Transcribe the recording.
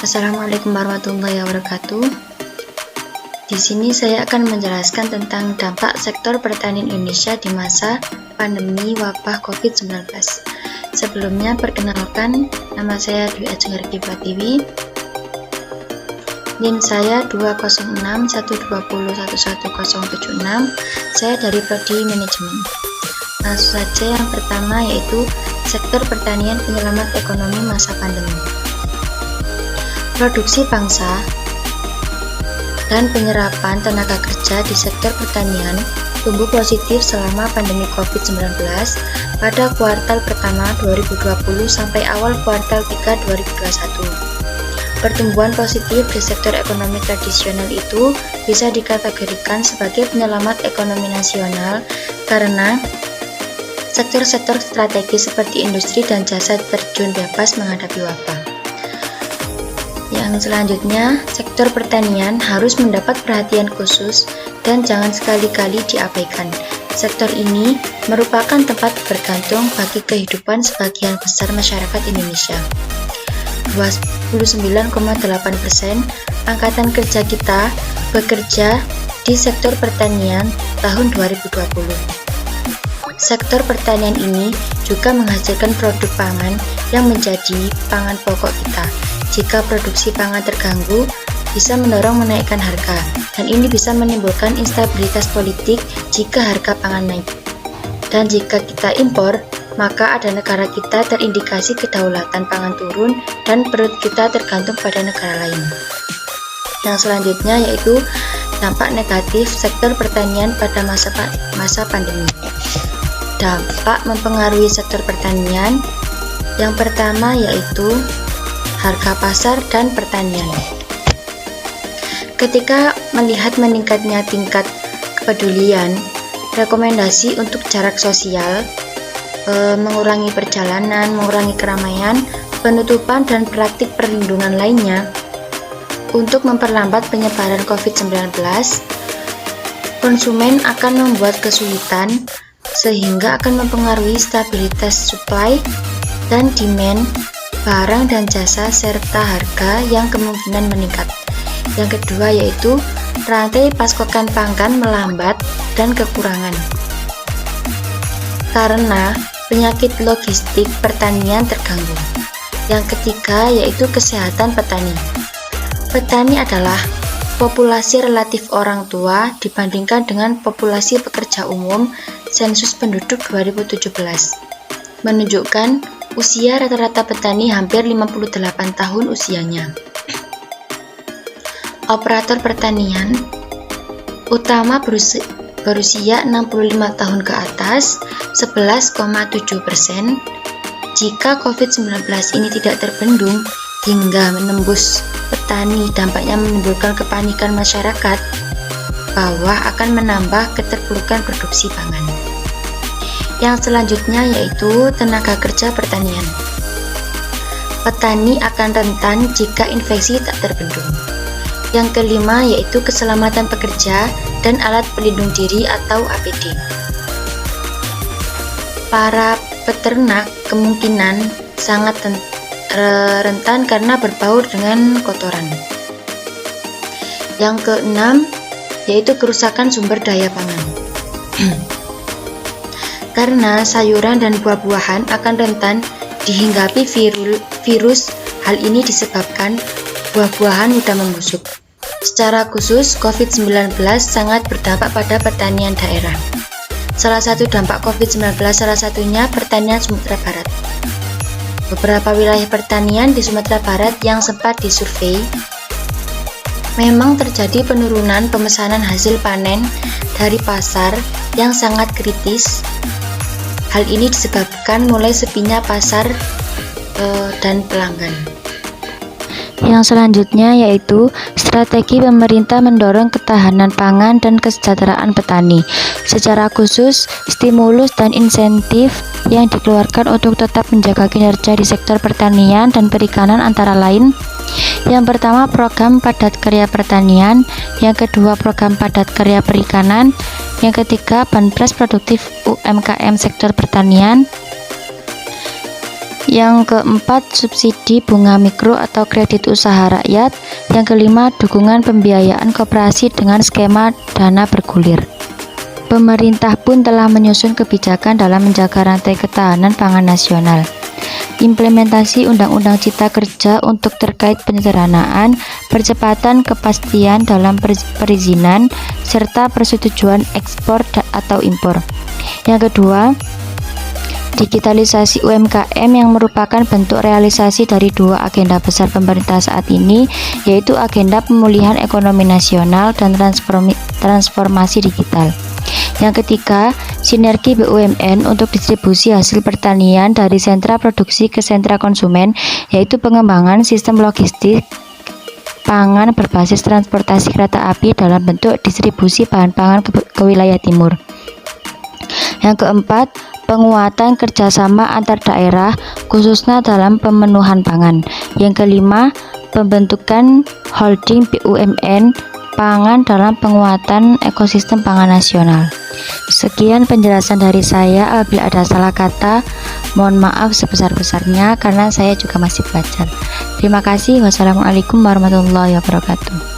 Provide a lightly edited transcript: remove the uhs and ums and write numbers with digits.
Assalamualaikum warahmatullahi wabarakatuh. Di sini saya akan menjelaskan tentang dampak sektor pertanian Indonesia di masa pandemi wabah COVID-19. Sebelumnya, perkenalkan, nama saya Dwi Ajeng Riki Pratiwi. NIM saya 20612011076. Saya dari Prodi Manajemen. Langsung saja, yang pertama yaitu sektor pertanian penyelamat ekonomi masa pandemi. Produksi bangsa dan penyerapan tenaga kerja di sektor pertanian tumbuh positif selama pandemi COVID-19 pada kuartal pertama 2020 sampai awal kuartal 3 2021. Pertumbuhan positif di sektor ekonomi tradisional itu bisa dikategorikan sebagai penyelamat ekonomi nasional karena sektor-sektor strategis seperti industri dan jasa terjun bebas menghadapi wabah. Yang selanjutnya, sektor pertanian harus mendapat perhatian khusus dan jangan sekali-kali diabaikan. Sektor ini merupakan tempat bergantung bagi kehidupan sebagian besar masyarakat Indonesia. 29,8% angkatan kerja kita bekerja di sektor pertanian tahun 2020. Sektor pertanian ini juga menghasilkan produk pangan yang menjadi pangan pokok kita. Jika produksi pangan terganggu, bisa mendorong menaikkan harga, dan ini bisa menimbulkan instabilitas politik jika harga pangan naik. Dan jika kita impor, maka ada negara kita terindikasi kedaulatan pangan turun dan perut kita tergantung pada negara lain. Yang selanjutnya yaitu dampak negatif sektor pertanian pada masa pandemi. Dampak mempengaruhi sektor pertanian. Yang pertama yaitu harga pasar dan pertanian. Ketika melihat meningkatnya tingkat kepedulian, rekomendasi untuk jarak sosial, mengurangi perjalanan, mengurangi keramaian, penutupan dan praktik perlindungan lainnya untuk memperlambat penyebaran COVID-19, konsumen akan membuat kesulitan sehingga akan mempengaruhi stabilitas supply dan demand barang dan jasa serta harga yang kemungkinan meningkat. Yang kedua yaitu rantai pasokan pangan melambat dan kekurangan karena penyakit logistik pertanian terganggu. Yang ketiga yaitu kesehatan petani. Petani adalah populasi relatif orang tua dibandingkan dengan populasi pekerja umum. Sensus penduduk 2017 menunjukkan usia rata-rata petani hampir 58 tahun usianya. Operator pertanian utama berusia 65 tahun ke atas 11,7%. Jika COVID-19 ini tidak terbendung hingga menembus petani, dampaknya menimbulkan kepanikan masyarakat bahwa akan menambah keterpurukan produksi pangan. Yang selanjutnya yaitu tenaga kerja pertanian. Petani akan rentan jika infeksi tak terbendung. Yang kelima yaitu keselamatan pekerja dan alat pelindung diri atau APD. Para peternak kemungkinan sangat rentan karena berbaur dengan kotoran. Yang keenam yaitu kerusakan sumber daya pangan. Karena sayuran dan buah-buahan akan rentan dihinggapi virus, hal ini disebabkan buah-buahan mudah membusuk. Secara khusus, COVID-19 sangat berdampak pada pertanian daerah. Salah satu dampak COVID-19 salah satunya pertanian Sumatera Barat. Beberapa wilayah pertanian di Sumatera Barat yang sempat disurvei memang terjadi penurunan pemesanan hasil panen dari pasar yang sangat kritis. Hal ini disebabkan mulai sepinya pasar dan pelanggan. Yang selanjutnya yaitu strategi pemerintah mendorong ketahanan pangan dan kesejahteraan petani. Secara khusus, stimulus dan insentif yang dikeluarkan untuk tetap menjaga kinerja di sektor pertanian dan perikanan antara lain: yang pertama, program padat karya pertanian; yang kedua, program padat karya perikanan; yang ketiga, banpres produktif UMKM sektor pertanian; Yang keempat, subsidi bunga mikro atau kredit usaha rakyat. Yang kelima, dukungan pembiayaan koperasi dengan skema dana bergulir. Pemerintah pun telah menyusun kebijakan dalam menjaga rantai ketahanan pangan nasional. Implementasi Undang-Undang Cipta Kerja untuk terkait penyederhanaan, percepatan kepastian dalam perizinan, serta persetujuan ekspor atau impor. Yang kedua, digitalisasi UMKM yang merupakan bentuk realisasi dari dua agenda besar pemerintah saat ini, yaitu agenda pemulihan ekonomi nasional dan transformasi digital. Yang ketiga, sinergi BUMN untuk distribusi hasil pertanian dari sentra produksi ke sentra konsumen, yaitu pengembangan sistem logistik pangan berbasis transportasi kereta api dalam bentuk distribusi bahan pangan ke wilayah timur. Yang keempat, penguatan kerjasama antar daerah khususnya dalam pemenuhan pangan. Yang kelima, pembentukan holding BUMN pangan dalam penguatan ekosistem pangan nasional. Sekian penjelasan dari saya. Apabila ada salah kata, mohon maaf sebesar-besarnya karena saya juga masih belajar. Terima kasih. Wassalamualaikum warahmatullahi wabarakatuh.